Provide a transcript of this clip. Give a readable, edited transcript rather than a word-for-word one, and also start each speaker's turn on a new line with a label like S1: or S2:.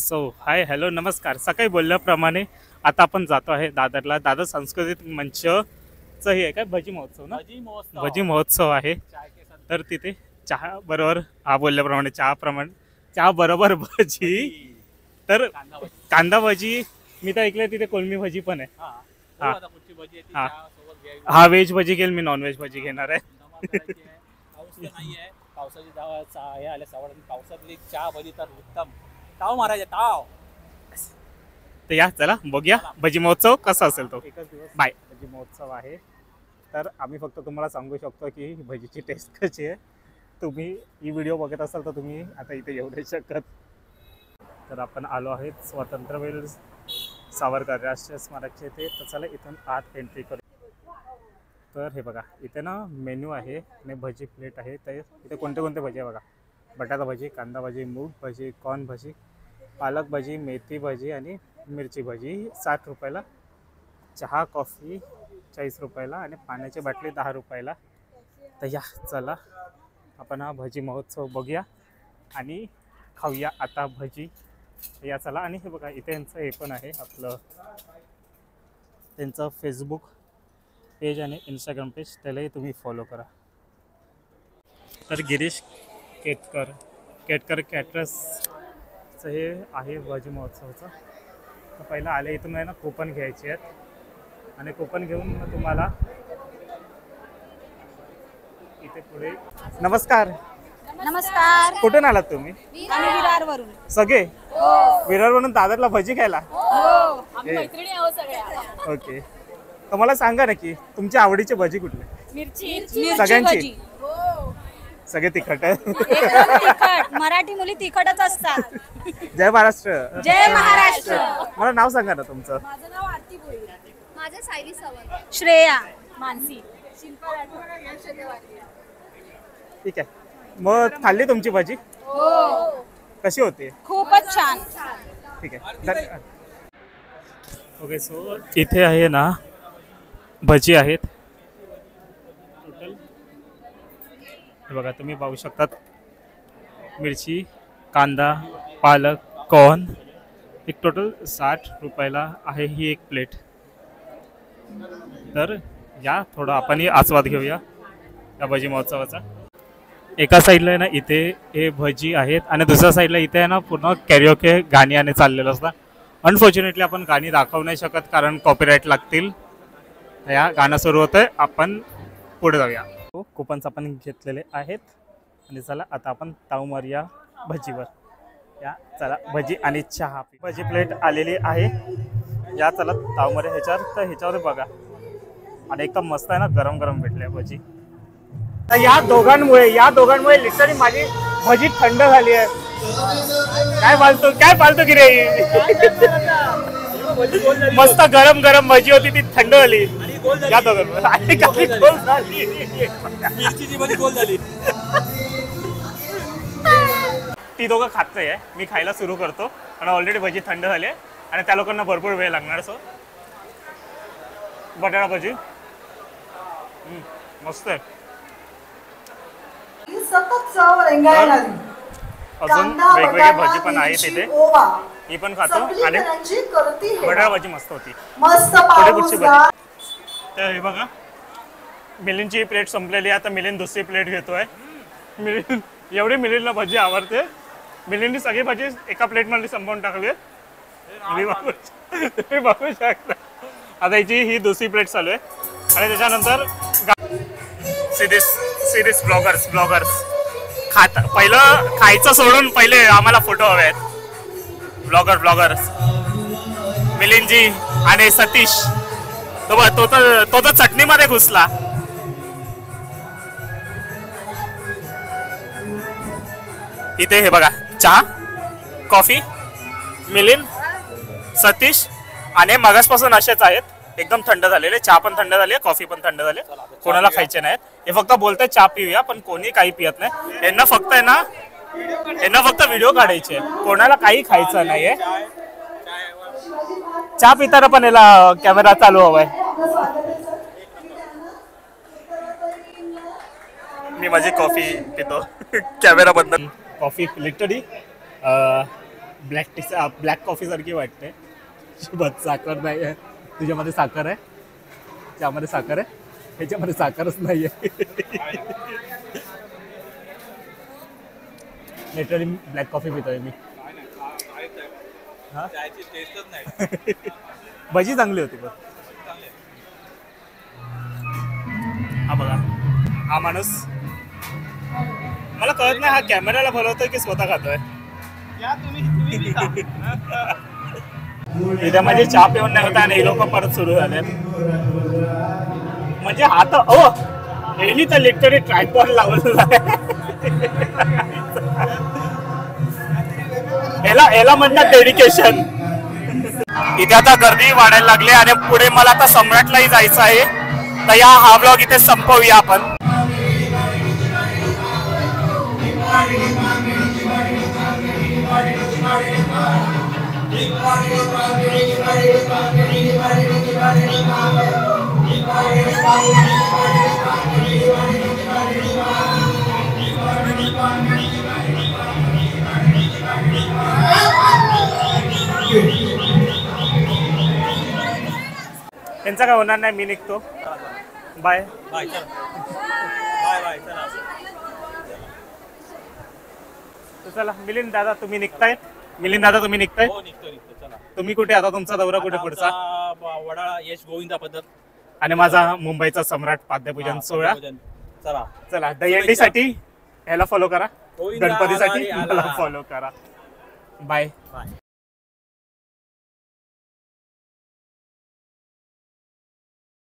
S1: Hi hello नमस्कार. सकाळी बोलल्याप्रमाणे आता आपण जातो आहे दादरला. दादर सांस्कृतिक मंचचं हे आहे काय भजी महोत्सव ना, भजी महोत्सव आहे. तर तिथे चहा बरोबर बोलल्याप्रमाणे चहा बरोबर भजी. तर कांदा भजी मी तर ऐकलंय तिथे कोलमी भजी पण आहे. हा हा हा व्हेज भजी घेईल, मी नॉन व्हेज भजी घेणार आहे.
S2: पावसातली चहा भजी तर उत्तम. ताव महाराज ताव.
S1: तर या चला बघूया भजी महोत्सव कसा असेल तो. एकच दिवस बाय भजी महोत्सव आहे. तर आम्ही फक्त तुम्हाला सांगू शकतो की भजीची टेस्ट कशी आहे. तुम्ही ही व्हिडिओ बघत असाल तर तुम्ही आता इथे येऊ नाही शकत. तर आपण आलो आहेत स्वातंत्र्यवीर सावरकर राष्ट्रीय स्मारकचे इथे. तर चला इथून आत एंट्री करू. तर हे बघा इथे ना मेन्यू आहे आणि भजी प्लेट आहे. तर इथे कोणते कोणते भजी आहे बघा. बटाटा भजी, कांदा भजी, मूग भजी, कॉर्न भजी, पालक भजी, मेथी भजी आणि मिरची भजी 60 रुपयाला. चहा कॉफी 40 रुपयाला आणि पाण्याची बाटली 10 रुपयाला. तर या चला आपण हा भजी महोत्सव बघूया आणि खाऊया आता भजी. या चला. आणि हे बघा इथे यांचं हे पण आहे आपलं त्यांचं फेसबुक पेज आणि इंस्टाग्राम पेज, त्यालाही तुम्ही फॉलो करा. तर गिरीश केटकर कॅटरर्सचं हे आहे भजी महोत्सवाचं. तर पहिलं आले इथून आहे ना कूपन घ्यायचे आहेत आणि कूपन घेऊन मग तुम्हाला इथे पुढे. नमस्कार.
S3: नमस्कार.
S1: कुठून आलात तुम्ही?
S3: आम्ही विरारवरून.
S1: सगळे विरारवरून दादरला भजी खायला?
S3: आम्ही मैत्रिणी आहोत सगळ्या.
S1: ओके. तर मला सांगा ना की तुमच्या आवडीचे भजी कुठले?
S3: मिरची
S1: सगळ्यांची? सगळे तिखट आहे.
S3: एकदम तिखट. मराठी मुली तिखटच असतात.
S1: जय महाराष्ट्र.
S3: जय महाराष्ट्र.
S1: मला नाव सांगा ना तुमचं.
S3: माझं नाव आरती भोईर.
S4: माझं सायली सावंत.
S3: श्रेया मानसी.
S4: शिल्पा राठोड.
S1: ठीक आहे. मग खाल्ली तुमची भजी?
S3: हो.
S1: कशी होती?
S3: खूपच छान.
S1: ठीक आहे. ओके. सो इथे आहे ना भजी आहेत टोटल. हे बघा तुम्ही पाहू शकतात. मिरची, कांदा, पालक, कॉर्न एक टोटल 60 रुपयाला आहे ही एक प्लेट. तर या थोडं आपणही आस्वाद घेऊया या भजी महोत्सवाचा. एका साईडला आहे ना इथे हे भजी आहेत आणि दुसऱ्या साईडला इथे आहे ना पूर्ण कॅरिओके गाणी आणि चाललेलं असतं. अनफॉर्च्युनेटली आपण गाणी दाखवू नाही शकत कारण कॉपीराईट लागतील. या गाणं सुरू होतंय. आपण पुढे जाऊया. कुपन्स आपण घेतलेले आहेत आणि चला आता आपण ताव मारूया भजीवर. या चला भजी आणि चहा. भजी प्लेट आलेली आहे. या चला ताव मारूया ह्याच्यावर. तर ह्याच्यावर बघा आणि एकदम मस्त आहे ना गरम गरम भेटले भजी. तर या दोघांमुळे लिटरली माझी भजी थंड झाली आहे. काय फालतू की रे. मस्त गरम गरम भजी होती ती थंड झाली या दोघांमुळे. ती दोघं खात आहे. मी खायला सुरू करतो आणि ऑलरेडी भजी थंड झाली आहे आणि त्या लोकांना भरपूर वेळ लागणार. सो बटाटा भजी मस्त आहे. अजून वेगवेगळी भजी पण आहे तिथे. मी पण खातो आणि बटाटा भजी मस्त होती. पुढे पुढची भजी. तर हे बघा मिलिंदची प्लेट संपलेली आहे. आता मिलिंद दुसरी प्लेट घेतोय. मिलिंद एवढी मिलिंदला भजी आवडते. मिलिंदनी सगळी भजी एका प्लेटमध्ये संपवून टाकली. तुम्ही बघू शकता. आता याची ही दुसरी प्लेट चालू आहे आणि त्याच्यानंतर सिरीज ब्लॉगर्स पहिलं खायचं सोडून पहिले आम्हाला फोटो हवे आहेत. ब्लॉगर्स मिलिंदजी आणि सतीश. तो तर चटणीमध्ये घुसला. इथे हे बघा चहा कॉफी मिलिंद सतीश आणि मगासपासून असेच आहेत. एकदम थंड झालेले. चहा पण थंड झाली, कॉफी पण थंड झाली. कोणाला खायचे नाहीत. हे फक्त बोलतात चहा पिऊया पण कोणी काही पियत नाही. यांना फक्त व्हिडिओ काढायचे. कोणाला काही खायचं नाहीये. चहा पिताना पण याला कॅमेरा चालू हवाय. मी माझी कॉफी पितो कॅमेरा बंद. कॉफी लिटरली ब्लॅक कॉफी सारखी वाटते. शुभत साखर नाही आहे. तुझ्यामध्ये साखर आहे, त्यामध्ये साखर आहे, ह्याच्यामध्ये साखरच नाही आहे. लिटरली ब्लॅक कॉफी पितोय मी. हा?
S2: त्याची टेस्टच नाही.
S1: भजी चांगली होती पण. हा बघा, हा माणूस मला कळत नाही हा कॅमेराला बोलवतोय की स्वतः खातोय. इथे म्हणजे चहा पिऊन नाही होता आणि हे लोक परत सुरू झाले. म्हणजे हा तर यांनी तर लिटरली ट्रायपॉड लावलेला आहे. याला म्हणतात डेडिकेशन. इथे आता गर्दी वाढायला लागली आणि पुढे मला आता सम्राटलाही जायचं आहे. तर हा व्लॉग इथे संपवूया आपण. त्यांचा काय होणार नाही, मी निघतो. बाय.
S2: बाय चला. बाय बाय चला.
S1: चला मिलिंद दादा तुम्ही निघताय. मिलिंद दादा तुम्ही निघताय.
S2: हो निघतो चला.
S1: तुम्ही कुठे आता, तुमचा दौरा कुठे पुढचा?
S2: वडाळा यश गोविंदा पद्धत
S1: आणि माझा मुंबईचा सम्राट पाद्यपूजन सोहळा.
S2: चला
S1: चला दहीहंडीसाठी ह्याला फॉलो करा,
S2: गोविंदा
S1: गणपतीसाठी
S2: आला रे, आला.
S1: मला फॉलो करा. बाय.
S2: बाय.